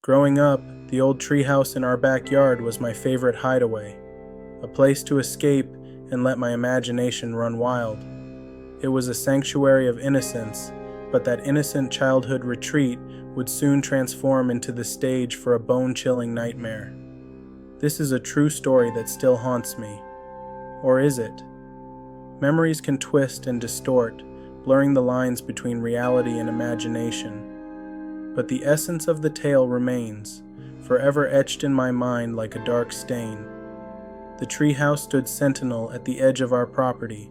Growing up, the old treehouse in our backyard was my favorite hideaway, a place to escape and let my imagination run wild. It was a sanctuary of innocence, but that innocent childhood retreat would soon transform into the stage for a bone-chilling nightmare. This is a true story that still haunts me. Or is it? Memories can twist and distort, blurring the lines between reality and imagination. But the essence of the tale remains, forever etched in my mind like a dark stain. The treehouse stood sentinel at the edge of our property,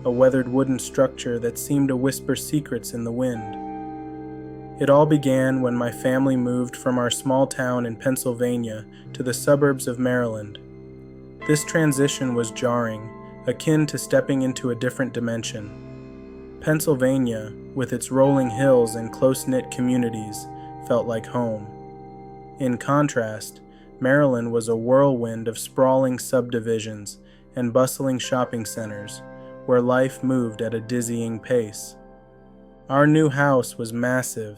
a weathered wooden structure that seemed to whisper secrets in the wind. It all began when my family moved from our small town in Pennsylvania to the suburbs of Maryland. This transition was jarring, akin to stepping into a different dimension. Pennsylvania, with its rolling hills and close-knit communities, felt like home. In contrast, Maryland was a whirlwind of sprawling subdivisions and bustling shopping centers, where life moved at a dizzying pace. Our new house was massive,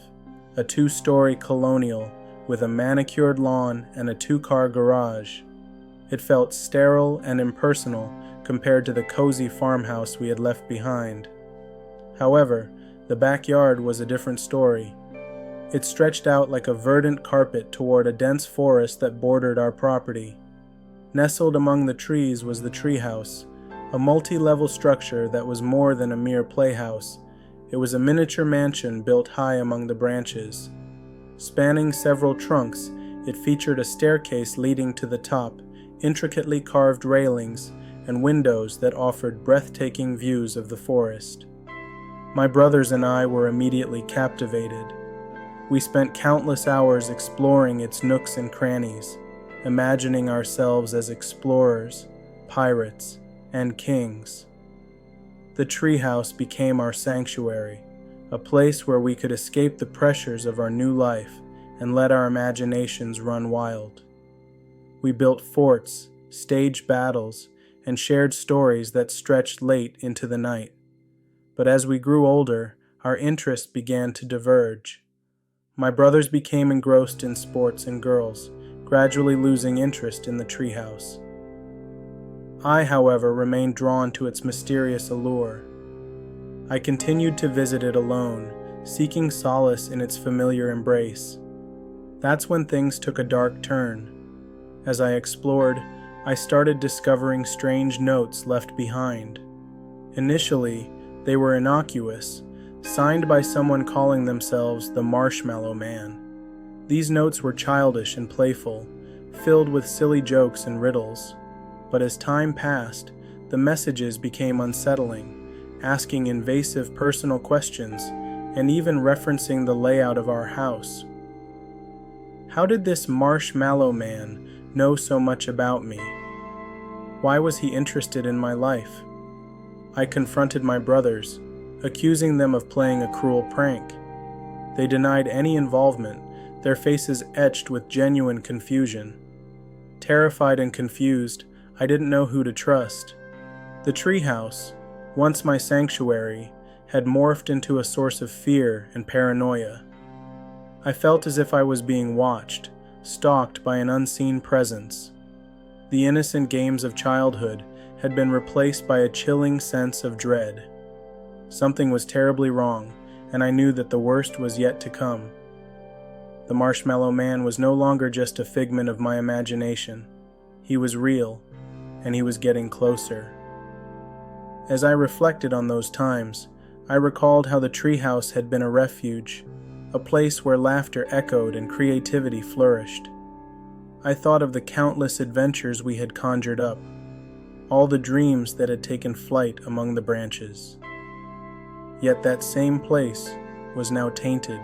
a 2-story colonial with a manicured lawn and a 2-car garage. It felt sterile and impersonal compared to the cozy farmhouse we had left behind. However, the backyard was a different story. It stretched out like a verdant carpet toward a dense forest that bordered our property. Nestled among the trees was the treehouse, a multi-level structure that was more than a mere playhouse. It was a miniature mansion built high among the branches. Spanning several trunks, it featured a staircase leading to the top, intricately carved railings, and windows that offered breathtaking views of the forest. My brothers and I were immediately captivated. We spent countless hours exploring its nooks and crannies, imagining ourselves as explorers, pirates, and kings. The treehouse became our sanctuary, a place where we could escape the pressures of our new life and let our imaginations run wild. We built forts, staged battles, and shared stories that stretched late into the night. But as we grew older, our interests began to diverge. My brothers became engrossed in sports and girls, gradually losing interest in the treehouse. I, however, remained drawn to its mysterious allure. I continued to visit it alone, seeking solace in its familiar embrace. That's when things took a dark turn. As I explored, I started discovering strange notes left behind. Initially, they were innocuous, signed by someone calling themselves the Marshmallow Man. These notes were childish and playful, filled with silly jokes and riddles. But as time passed, the messages became unsettling, asking invasive personal questions and even referencing the layout of our house. How did this Marshmallow Man know so much about me? Why was he interested in my life? I confronted my brothers, accusing them of playing a cruel prank. They denied any involvement, their faces etched with genuine confusion. Terrified and confused, I didn't know who to trust. The treehouse, once my sanctuary, had morphed into a source of fear and paranoia. I felt as if I was being watched, stalked by an unseen presence. The innocent games of childhood had been replaced by a chilling sense of dread. Something was terribly wrong, and I knew that the worst was yet to come. The Marshmallow Man was no longer just a figment of my imagination. He was real, and he was getting closer. As I reflected on those times, I recalled how the treehouse had been a refuge, a place where laughter echoed and creativity flourished. I thought of the countless adventures we had conjured up, all the dreams that had taken flight among the branches. Yet that same place was now tainted,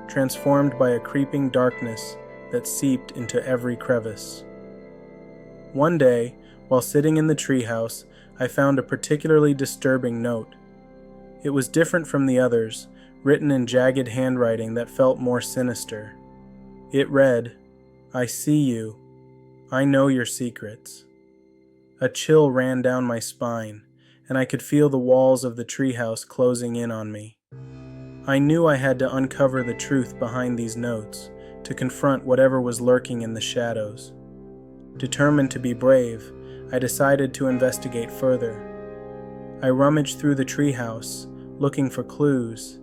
transformed by a creeping darkness that seeped into every crevice. One day, while sitting in the treehouse, I found a particularly disturbing note. It was different from the others, written in jagged handwriting that felt more sinister. It read, "I see you. I know your secrets." A chill ran down my spine, and I could feel the walls of the treehouse closing in on me. I knew I had to uncover the truth behind these notes, to confront whatever was lurking in the shadows. Determined to be brave, I decided to investigate further. I rummaged through the treehouse, looking for clues.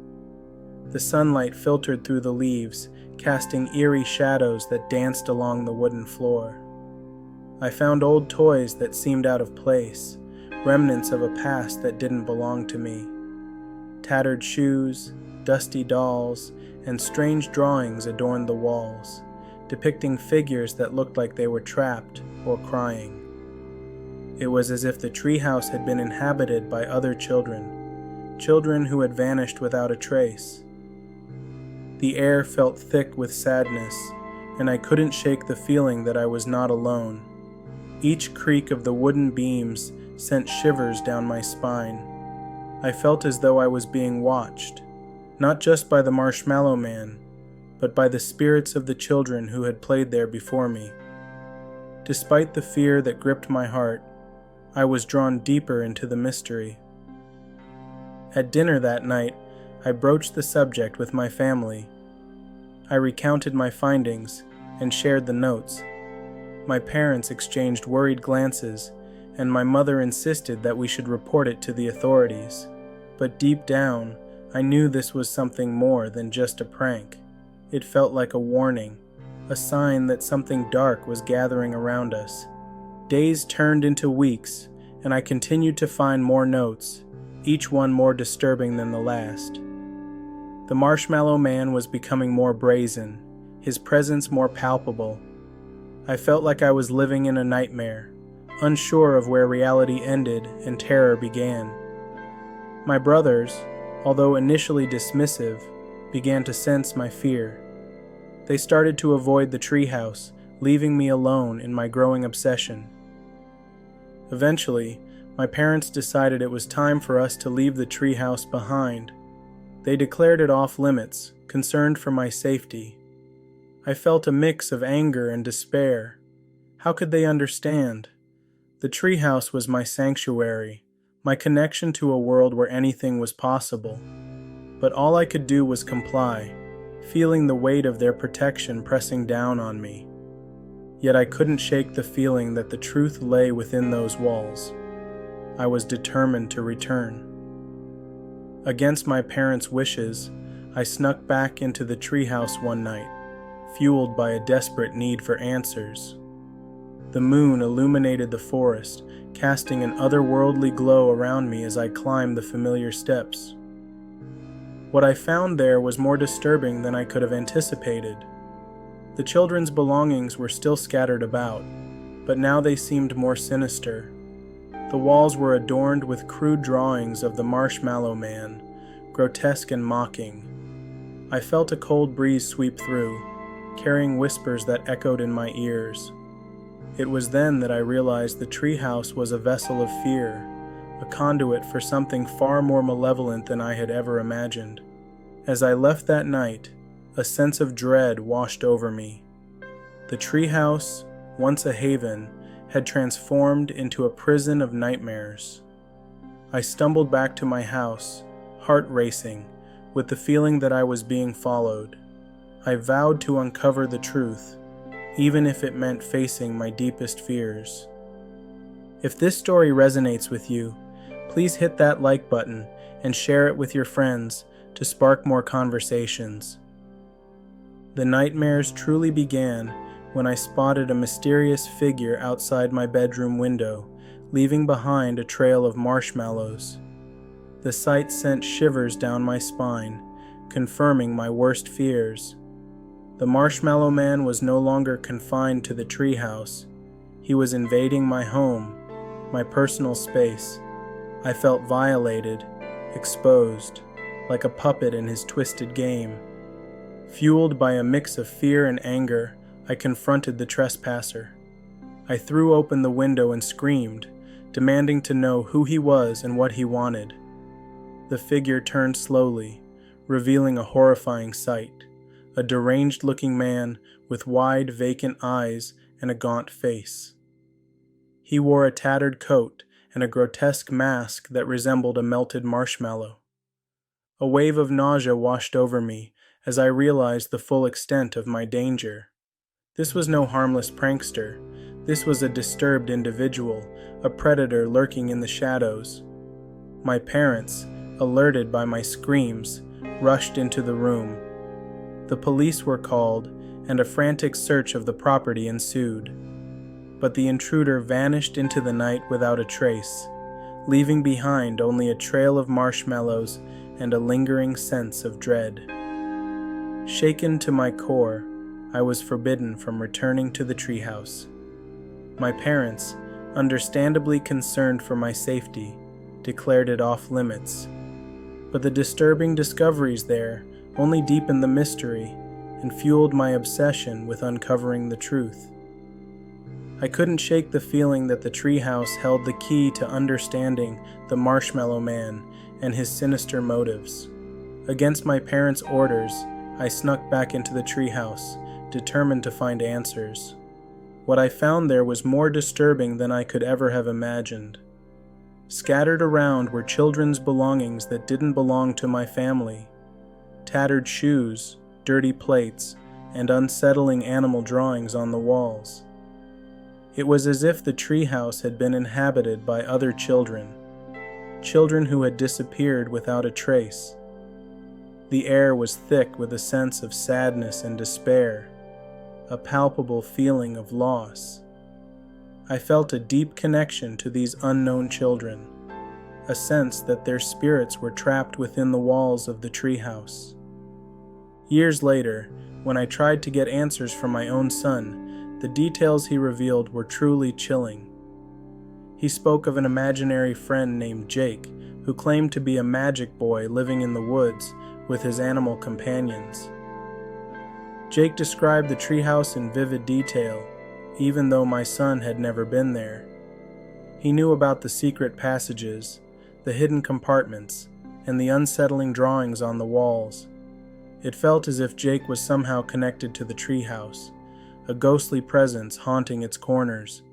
The sunlight filtered through the leaves, casting eerie shadows that danced along the wooden floor. I found old toys that seemed out of place, remnants of a past that didn't belong to me. Tattered shoes, dusty dolls, and strange drawings adorned the walls, depicting figures that looked like they were trapped or crying. It was as if the treehouse had been inhabited by other children who had vanished without a trace. The air felt thick with sadness, and I couldn't shake the feeling that I was not alone. Each creak of the wooden beams sent shivers down my spine. I felt as though I was being watched, not just by the Marshmallow Man, but by the spirits of the children who had played there before me. Despite the fear that gripped my heart, I was drawn deeper into the mystery. At dinner that night, I broached the subject with my family. I recounted my findings and shared the notes. My parents exchanged worried glances, and my mother insisted that we should report it to the authorities. But deep down, I knew this was something more than just a prank. It felt like a warning, a sign that something dark was gathering around us. Days turned into weeks, and I continued to find more notes, each one more disturbing than the last. The Marshmallow Man was becoming more brazen, his presence more palpable. I felt like I was living in a nightmare, unsure of where reality ended and terror began. My brothers, although initially dismissive, began to sense my fear. They started to avoid the treehouse, leaving me alone in my growing obsession. Eventually, my parents decided it was time for us to leave the treehouse behind. They declared it off limits, concerned for my safety. I felt a mix of anger and despair. How could they understand? The treehouse was my sanctuary, my connection to a world where anything was possible. But all I could do was comply, feeling the weight of their protection pressing down on me. Yet I couldn't shake the feeling that the truth lay within those walls. I was determined to return. Against my parents' wishes, I snuck back into the treehouse one night, fueled by a desperate need for answers. The moon illuminated the forest, casting an otherworldly glow around me as I climbed the familiar steps. What I found there was more disturbing than I could have anticipated. The children's belongings were still scattered about, but now they seemed more sinister. The walls were adorned with crude drawings of the Marshmallow Man, grotesque and mocking. I felt a cold breeze sweep through, carrying whispers that echoed in my ears. It was then that I realized the treehouse was a vessel of fear, a conduit for something far more malevolent than I had ever imagined. As I left that night, a sense of dread washed over me. The treehouse, once a haven, had transformed into a prison of nightmares. I stumbled back to my house, heart racing, with the feeling that I was being followed. I vowed to uncover the truth, even if it meant facing my deepest fears. If this story resonates with you, please hit that like button and share it with your friends to spark more conversations. The nightmares truly began when I spotted a mysterious figure outside my bedroom window, leaving behind a trail of marshmallows. The sight sent shivers down my spine, confirming my worst fears. The Marshmallow Man was no longer confined to the treehouse. He was invading my home, my personal space. I felt violated, exposed, like a puppet in his twisted game. Fueled by a mix of fear and anger, I confronted the trespasser. I threw open the window and screamed, demanding to know who he was and what he wanted. The figure turned slowly, revealing a horrifying sight. A deranged-looking man with wide, vacant eyes and a gaunt face. He wore a tattered coat and a grotesque mask that resembled a melted marshmallow. A wave of nausea washed over me as I realized the full extent of my danger. This was no harmless prankster. This was a disturbed individual, a predator lurking in the shadows. My parents, alerted by my screams, rushed into the room. The police were called, and a frantic search of the property ensued. But the intruder vanished into the night without a trace, leaving behind only a trail of marshmallows and a lingering sense of dread. Shaken to my core, I was forbidden from returning to the treehouse. My parents, understandably concerned for my safety, declared it off limits. But the disturbing discoveries there only deepened the mystery and fueled my obsession with uncovering the truth. I couldn't shake the feeling that the treehouse held the key to understanding the Marshmallow Man and his sinister motives. Against my parents' orders, I snuck back into the treehouse, determined to find answers. What I found there was more disturbing than I could ever have imagined. Scattered around were children's belongings that didn't belong to my family. Tattered shoes, dirty plates, and unsettling animal drawings on the walls. It was as if the treehouse had been inhabited by other children who had disappeared without a trace. The air was thick with a sense of sadness and despair, a palpable feeling of loss. I felt a deep connection to these unknown children, a sense that their spirits were trapped within the walls of the treehouse. Years later, when I tried to get answers from my own son, the details he revealed were truly chilling. He spoke of an imaginary friend named Jake, who claimed to be a magic boy living in the woods with his animal companions. Jake described the treehouse in vivid detail, even though my son had never been there. He knew about the secret passages, the hidden compartments, and the unsettling drawings on the walls. It felt as if Jake was somehow connected to the treehouse, a ghostly presence haunting its corners.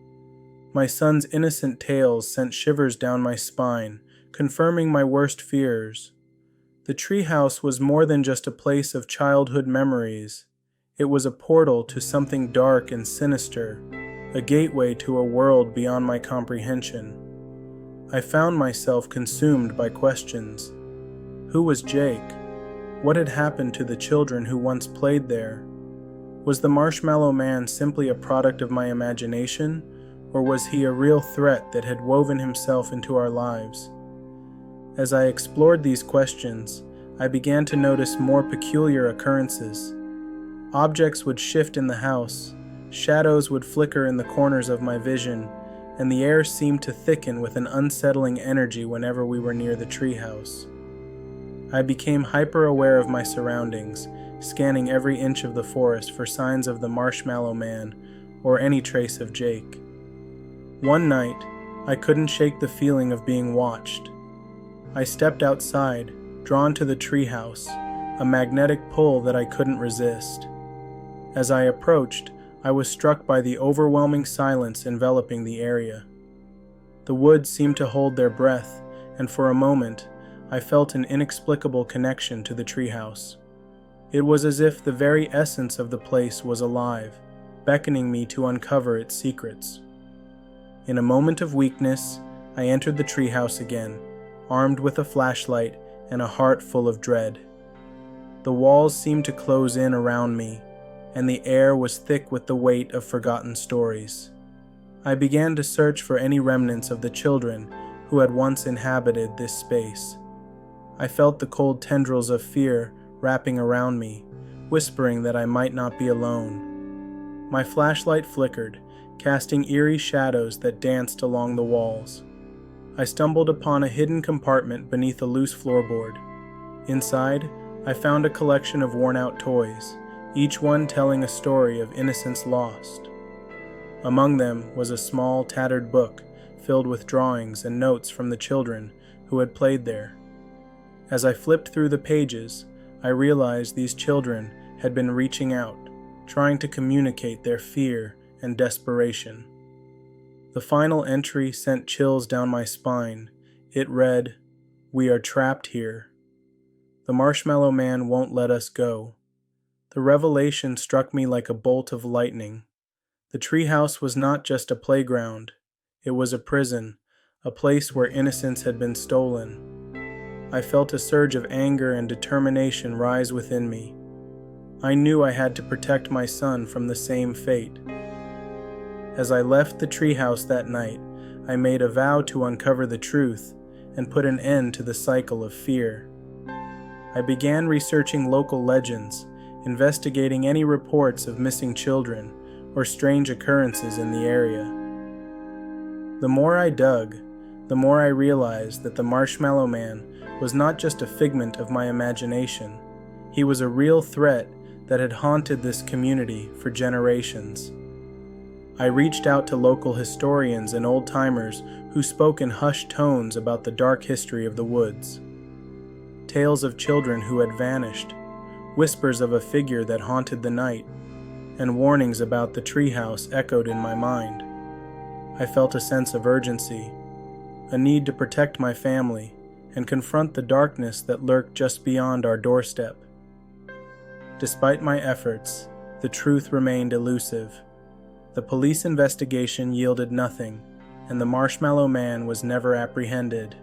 My son's innocent tales sent shivers down my spine, confirming my worst fears. The treehouse was more than just a place of childhood memories. It was a portal to something dark and sinister, a gateway to a world beyond my comprehension. I found myself consumed by questions. Who was Jake? What had happened to the children who once played there? Was the Marshmallow Man simply a product of my imagination, or was he a real threat that had woven himself into our lives? As I explored these questions, I began to notice more peculiar occurrences. Objects would shift in the house, shadows would flicker in the corners of my vision, and the air seemed to thicken with an unsettling energy whenever we were near the treehouse. I became hyper-aware of my surroundings, scanning every inch of the forest for signs of the Marshmallow Man or any trace of Jake. One night, I couldn't shake the feeling of being watched. I stepped outside, drawn to the treehouse, a magnetic pull that I couldn't resist. As I approached, I was struck by the overwhelming silence enveloping the area. The woods seemed to hold their breath, and for a moment, I felt an inexplicable connection to the treehouse. It was as if the very essence of the place was alive, beckoning me to uncover its secrets. In a moment of weakness, I entered the treehouse again, armed with a flashlight and a heart full of dread. The walls seemed to close in around me, and the air was thick with the weight of forgotten stories. I began to search for any remnants of the children who had once inhabited this space. I felt the cold tendrils of fear wrapping around me, whispering that I might not be alone. My flashlight flickered, casting eerie shadows that danced along the walls. I stumbled upon a hidden compartment beneath a loose floorboard. Inside, I found a collection of worn-out toys, each one telling a story of innocence lost. Among them was a small, tattered book filled with drawings and notes from the children who had played there. As I flipped through the pages, I realized these children had been reaching out, trying to communicate their fear and desperation. The final entry sent chills down my spine. It read, "We are trapped here. The Marshmallow Man won't let us go. The revelation struck me like a bolt of lightning. The treehouse was not just a playground, it was a prison, a place where innocence had been stolen. I felt a surge of anger and determination rise within me. I knew I had to protect my son from the same fate. As I left the treehouse that night, I made a vow to uncover the truth and put an end to the cycle of fear. I began researching local legends, investigating any reports of missing children or strange occurrences in the area. The more I dug, the more I realized that the Marshmallow Man was not just a figment of my imagination. He was a real threat that had haunted this community for generations. I reached out to local historians and old-timers who spoke in hushed tones about the dark history of the woods. Tales of children who had vanished, whispers of a figure that haunted the night, and warnings about the treehouse echoed in my mind. I felt a sense of urgency, a need to protect my family and confront the darkness that lurked just beyond our doorstep. Despite my efforts, the truth remained elusive. The police investigation yielded nothing, and the Marshmallow Man was never apprehended.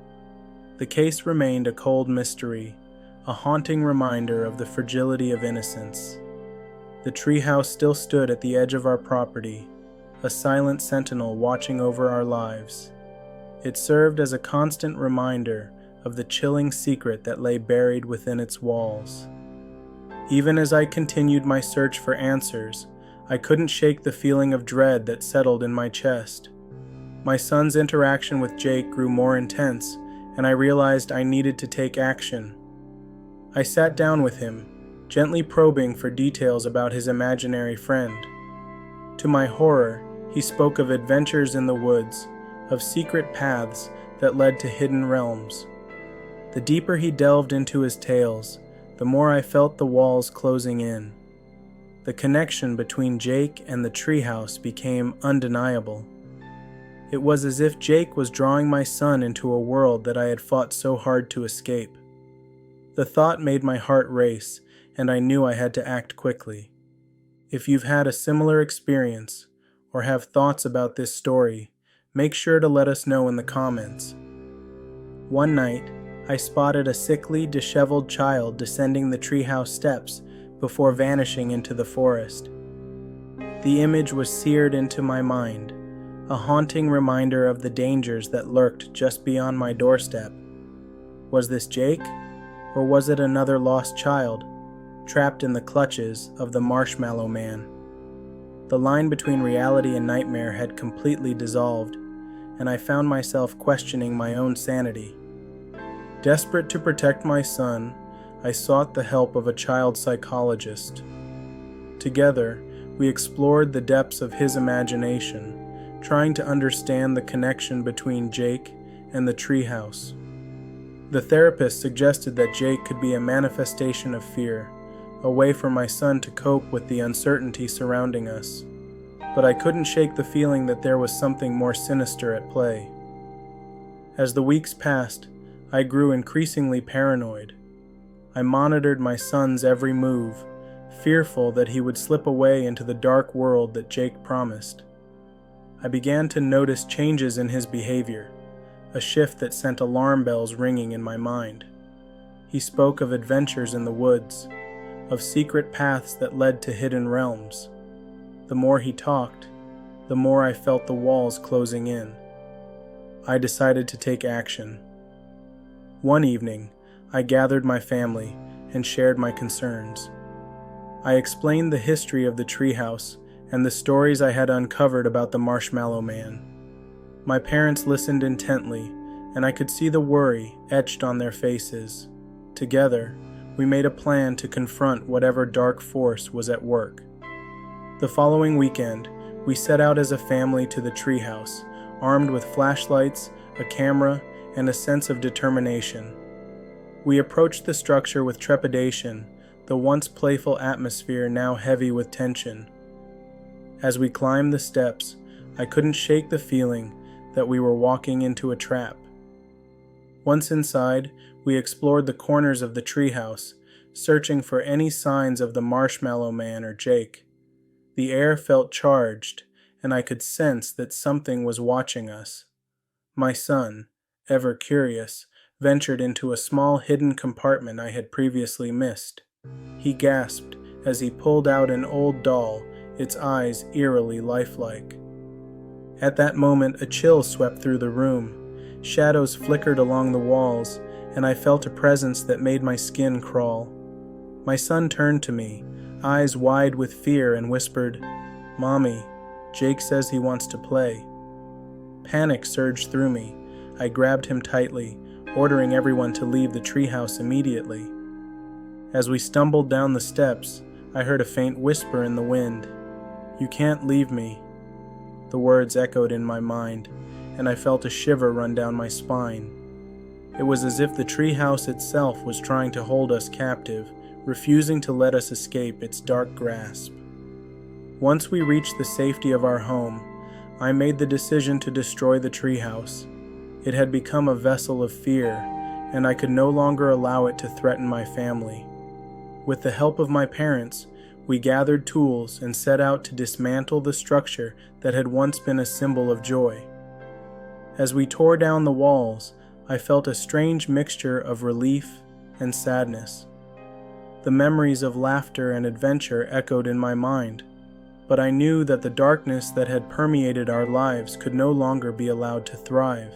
The case remained a cold mystery, a haunting reminder of the fragility of innocence. The treehouse still stood at the edge of our property, a silent sentinel watching over our lives. It served as a constant reminder of the chilling secret that lay buried within its walls. Even as I continued my search for answers, I couldn't shake the feeling of dread that settled in my chest. My son's interaction with Jake grew more intense, and I realized I needed to take action. I sat down with him, gently probing for details about his imaginary friend. To my horror, he spoke of adventures in the woods, of secret paths that led to hidden realms. The deeper he delved into his tales, the more I felt the walls closing in. The connection between Jake and the treehouse became undeniable. It was as if Jake was drawing my son into a world that I had fought so hard to escape. The thought made my heart race, and I knew I had to act quickly. If you've had a similar experience, or have thoughts about this story, make sure to let us know in the comments. One night, I spotted a sickly, disheveled child descending the treehouse steps before vanishing into the forest. The image was seared into my mind, a haunting reminder of the dangers that lurked just beyond my doorstep. Was this Jake, or was it another lost child, trapped in the clutches of the Marshmallow Man? The line between reality and nightmare had completely dissolved, and I found myself questioning my own sanity. Desperate to protect my son, I sought the help of a child psychologist. Together, we explored the depths of his imagination, trying to understand the connection between Jake and the treehouse. The therapist suggested that Jake could be a manifestation of fear, a way for my son to cope with the uncertainty surrounding us. But I couldn't shake the feeling that there was something more sinister at play. As the weeks passed, I grew increasingly paranoid. I monitored my son's every move, fearful that he would slip away into the dark world that Jake promised. I began to notice changes in his behavior, a shift that sent alarm bells ringing in my mind. He spoke of adventures in the woods, of secret paths that led to hidden realms. The more he talked, the more I felt the walls closing in. I decided to take action. One evening, I gathered my family and shared my concerns. I explained the history of the treehouse and the stories I had uncovered about the Marshmallow Man. My parents listened intently, and I could see the worry etched on their faces. Together, we made a plan to confront whatever dark force was at work. The following weekend, we set out as a family to the treehouse, armed with flashlights, a camera, and a sense of determination. We approached the structure with trepidation, the once playful atmosphere now heavy with tension. As we climbed the steps, I couldn't shake the feeling that we were walking into a trap. Once inside, we explored the corners of the treehouse, searching for any signs of the Marshmallow Man or Jake. The air felt charged, and I could sense that something was watching us. My son, ever curious, ventured into a small hidden compartment I had previously missed. He gasped as he pulled out an old doll, its eyes eerily lifelike. At that moment, a chill swept through the room. Shadows flickered along the walls, and I felt a presence that made my skin crawl. My son turned to me, eyes wide with fear, and whispered, "Mommy, Jake says he wants to play." Panic surged through me. I grabbed him tightly, ordering everyone to leave the treehouse immediately. As we stumbled down the steps, I heard a faint whisper in the wind. "You can't leave me." The words echoed in my mind, and I felt a shiver run down my spine. It was as if the treehouse itself was trying to hold us captive, refusing to let us escape its dark grasp. Once we reached the safety of our home, I made the decision to destroy the treehouse. It had become a vessel of fear, and I could no longer allow it to threaten my family. With the help of my parents, we gathered tools and set out to dismantle the structure that had once been a symbol of joy. As we tore down the walls, I felt a strange mixture of relief and sadness. The memories of laughter and adventure echoed in my mind, but I knew that the darkness that had permeated our lives could no longer be allowed to thrive.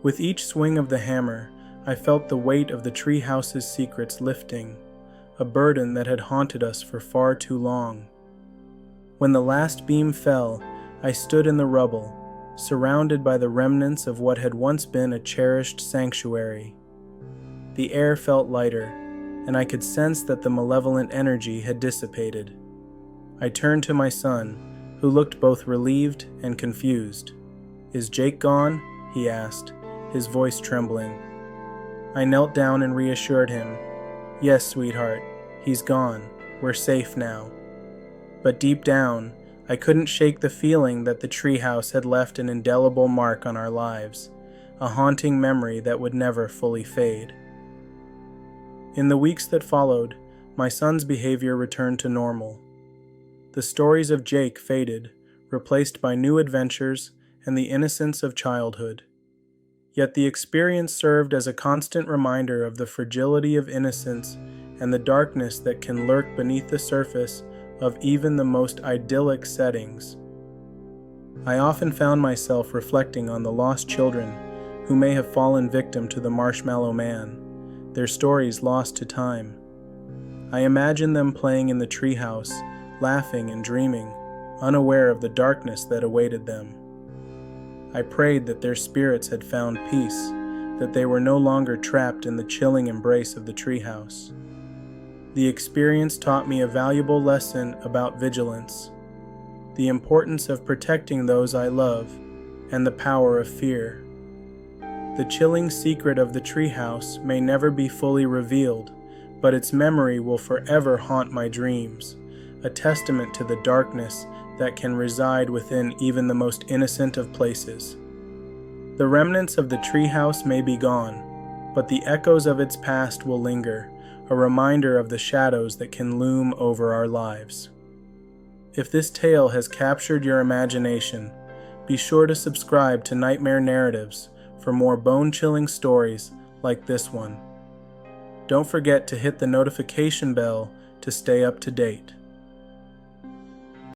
With each swing of the hammer, I felt the weight of the treehouse's secrets lifting, a burden that had haunted us for far too long. When the last beam fell, I stood in the rubble, surrounded by the remnants of what had once been a cherished sanctuary. The air felt lighter, and I could sense that the malevolent energy had dissipated. I turned to my son, who looked both relieved and confused. "Is Jake gone?" he asked, his voice trembling. I knelt down and reassured him. "Yes, sweetheart, he's gone. We're safe now." But deep down, I couldn't shake the feeling that the treehouse had left an indelible mark on our lives, a haunting memory that would never fully fade. In the weeks that followed, my son's behavior returned to normal. The stories of Jake faded, replaced by new adventures and the innocence of childhood. Yet the experience served as a constant reminder of the fragility of innocence and the darkness that can lurk beneath the surface of even the most idyllic settings. I often found myself reflecting on the lost children who may have fallen victim to the Marshmallow Man, their stories lost to time. I imagined them playing in the treehouse, laughing and dreaming, unaware of the darkness that awaited them. I prayed that their spirits had found peace, that they were no longer trapped in the chilling embrace of the treehouse. The experience taught me a valuable lesson about vigilance, the importance of protecting those I love, and the power of fear. The chilling secret of the treehouse may never be fully revealed, but its memory will forever haunt my dreams, a testament to the darkness that can reside within even the most innocent of places. The remnants of the treehouse may be gone, but the echoes of its past will linger, a reminder of the shadows that can loom over our lives. If this tale has captured your imagination, be sure to subscribe to Nightmare Narratives for more bone-chilling stories like this one. Don't forget to hit the notification bell to stay up to date.